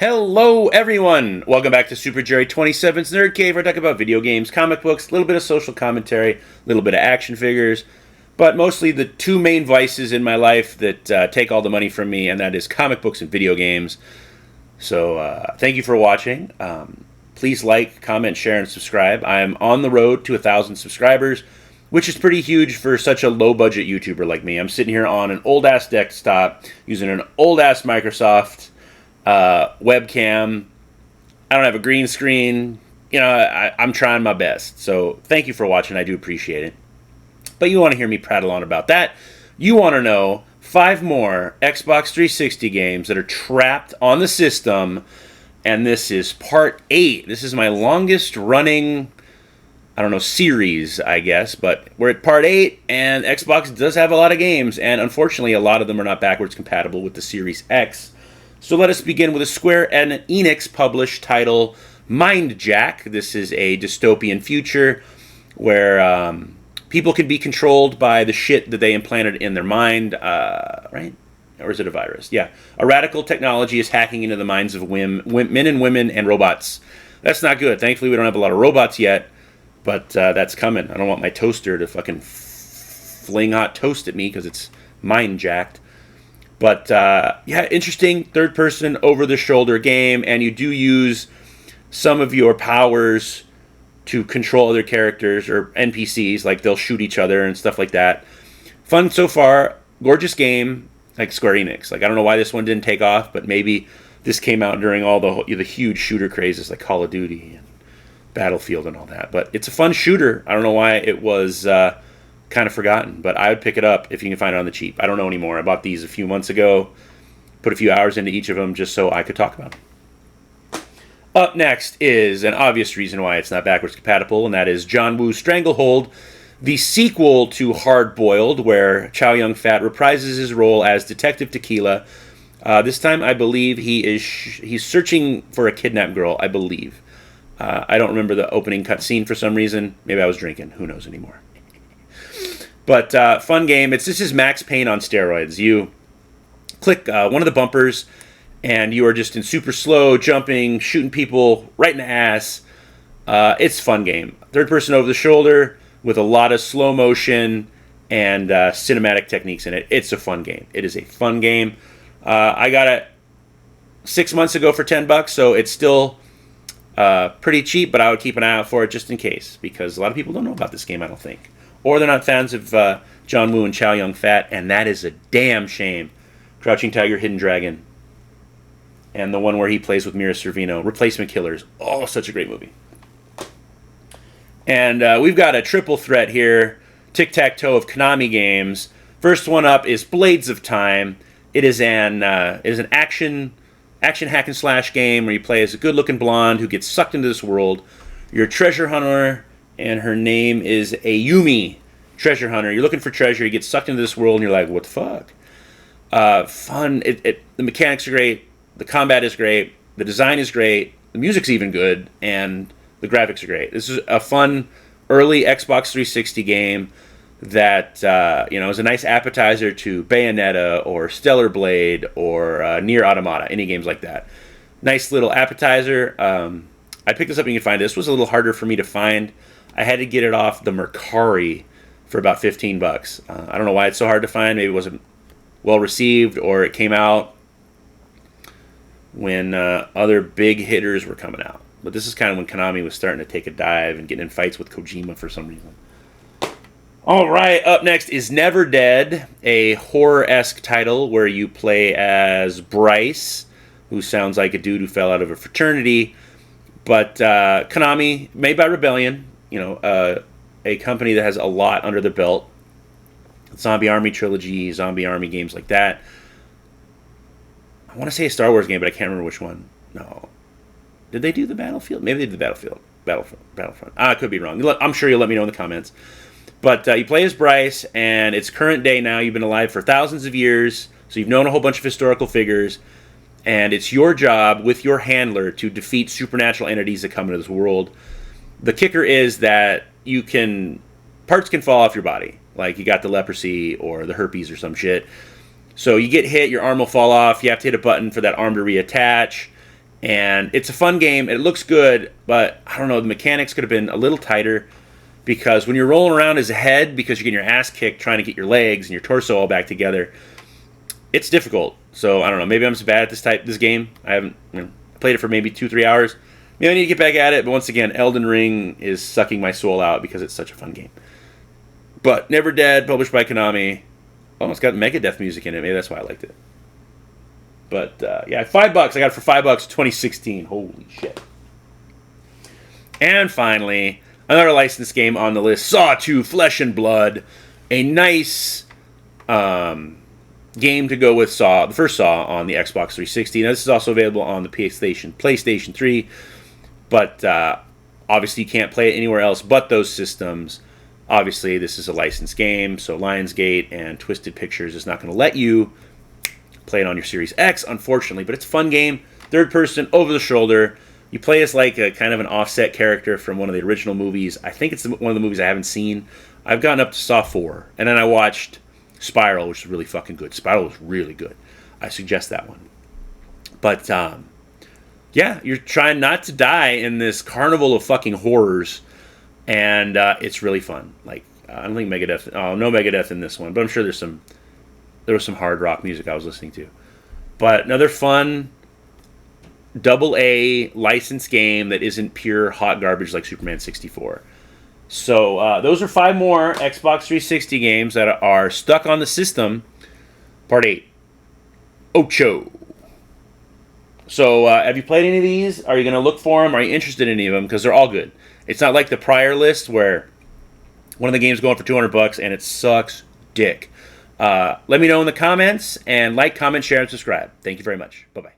Hello, everyone! Welcome back to Super Jerry 27's Nerd Cave, where I talk about video games, comic books, a little bit of social commentary, a little bit of action figures, but mostly the two main vices in my life that take all the money from me, and that is comic books and video games. So, thank you for watching. Please like, comment, share, and subscribe. I am on the road to 1,000 subscribers, which is pretty huge for such a low-budget YouTuber like me. I'm sitting here on an old-ass desktop using an old-ass Microsoft webcam. I don't have a green screen. You know, I'm trying my best. So thank you for watching. I do appreciate it. But you want to hear me prattle on about that. You want to know 5 more Xbox 360 games that are trapped on the system. And this is part 8. This is my longest running, I don't know, series, I guess. But we're at part 8, and Xbox does have a lot of games. And unfortunately, a lot of them are not backwards compatible with the Series X. So let us begin with a Square and Enix published title, Mindjack. This is a dystopian future where people can be controlled by the shit that they implanted in their mind, right? Or is it a virus? Yeah. A radical technology is hacking into the minds of men and women and robots. That's not good. Thankfully, we don't have a lot of robots yet, but that's coming. I don't want my toaster to fucking fling hot toast at me because it's mind-jacked. But, yeah, interesting third-person, over-the-shoulder game, and you do use some of your powers to control other characters or NPCs, like they'll shoot each other and stuff like that. Fun so far, gorgeous game, like Square Enix. Like, I don't know why this one didn't take off, but maybe this came out during all the huge shooter crazes like Call of Duty and Battlefield and all that. But it's a fun shooter. I don't know why it was kind of forgotten, but I would pick it up if you can find it on the cheap. I don't know anymore. I bought these a few months ago, put a few hours into each of them just so I could talk about them. Up next is an obvious reason why it's not backwards compatible, and that is John Woo's Stranglehold, the sequel to Hard Boiled, where Chow Yun-fat reprises his role as Detective Tequila. This time, I believe he's searching for a kidnapped girl, I believe. I don't remember the opening cutscene for some reason. Maybe I was drinking. Who knows anymore. But fun game. This is Max Payne on steroids. You click one of the bumpers, and you are just in super slow, jumping, shooting people right in the ass. It's a fun game. Third person over the shoulder with a lot of slow motion and cinematic techniques in it. It's a fun game. It is a fun game. I got it 6 months ago for $10, so it's still pretty cheap, but I would keep an eye out for it just in case, because a lot of people don't know about this game, I don't think. Or they're not fans of John Woo and Chow Yun-fat, and that is a damn shame. Crouching Tiger, Hidden Dragon, and the one where he plays with Mira Sorvino, Replacement Killers. Oh, such a great movie. And we've got a triple threat here, tic-tac-toe of Konami games. First one up is Blades of Time. It is an action hack and slash game where you play as a good-looking blonde who gets sucked into this world. You're a treasure hunter, and her name is Ayumi, treasure hunter. You're looking for treasure. You get sucked into this world, and you're like, what the fuck? Fun. The mechanics are great. The combat is great. The design is great. The music's even good, and the graphics are great. This is a fun, early Xbox 360 game that is a nice appetizer to Bayonetta or Stellar Blade or Nier Automata, any games like that. Nice little appetizer. I picked this up, and you can find it. This was a little harder for me to find. I had to get it off the Mercari for about $15. I don't know why it's so hard to find. Maybe it wasn't well received, or it came out when other big hitters were coming out. But this is kind of when Konami was starting to take a dive and getting in fights with Kojima for some reason. All right, up next is Never Dead, a horror-esque title where you play as Bryce, who sounds like a dude who fell out of a fraternity. But Konami, made by Rebellion, a company that has a lot under the belt. Zombie Army trilogy, Zombie Army games like that. I want to say a Star Wars game, but I can't remember which one. No. Did they do the Battlefield? Maybe they did the Battlefront. I could be wrong. I'm sure you'll let me know in the comments. But you play as Bryce, and it's current day now. You've been alive for thousands of years, so you've known a whole bunch of historical figures. And it's your job, with your handler, to defeat supernatural entities that come into this world. The kicker is that parts can fall off your body. Like you got the leprosy or the herpes or some shit. So you get hit, your arm will fall off. You have to hit a button for that arm to reattach. And it's a fun game. It looks good, but I don't know, the mechanics could have been a little tighter, because when you're rolling around as a head because you're getting your ass kicked trying to get your legs and your torso all back together, it's difficult. So I don't know, maybe I'm just bad at this game. I haven't played it for maybe 2-3 hours. Maybe I need to get back at it, but once again, Elden Ring is sucking my soul out because it's such a fun game. But Never Dead, published by Konami. Oh, it's got Megadeth music in it. Maybe that's why I liked it. But yeah, $5. I got it for $5, 2016. Holy shit. And finally, another licensed game on the list, Saw 2 Flesh and Blood. A nice game to go with Saw, the first Saw on the Xbox 360. Now, this is also available on the PlayStation 3, but obviously you can't play it anywhere else but those systems. Obviously, this is a licensed game, so Lionsgate and Twisted Pictures is not going to let you play it on your Series X, unfortunately, but it's a fun game. Third person, over the shoulder. You play as like a kind of an offset character from one of the original movies. I think it's one of the movies I haven't seen. I've gotten up to Saw 4, and then I watched Spiral, which is really fucking good. Spiral was really good. I suggest that one. But, yeah, you're trying not to die in this carnival of fucking horrors, and it's really fun. Like, I don't think Megadeth, no Megadeth in this one, but I'm sure there was some hard rock music I was listening to. But another fun AA licensed game that isn't pure hot garbage like Superman 64. So those are 5 more Xbox 360 games that are stuck on the system. Part 8. Ocho. So have you played any of these? Are you going to look for them? Are you interested in any of them? Because they're all good. It's not like the prior list where one of the games going for $200 and it sucks dick. Let me know in the comments, and like, comment, share, and subscribe. Thank you very much. Bye-bye.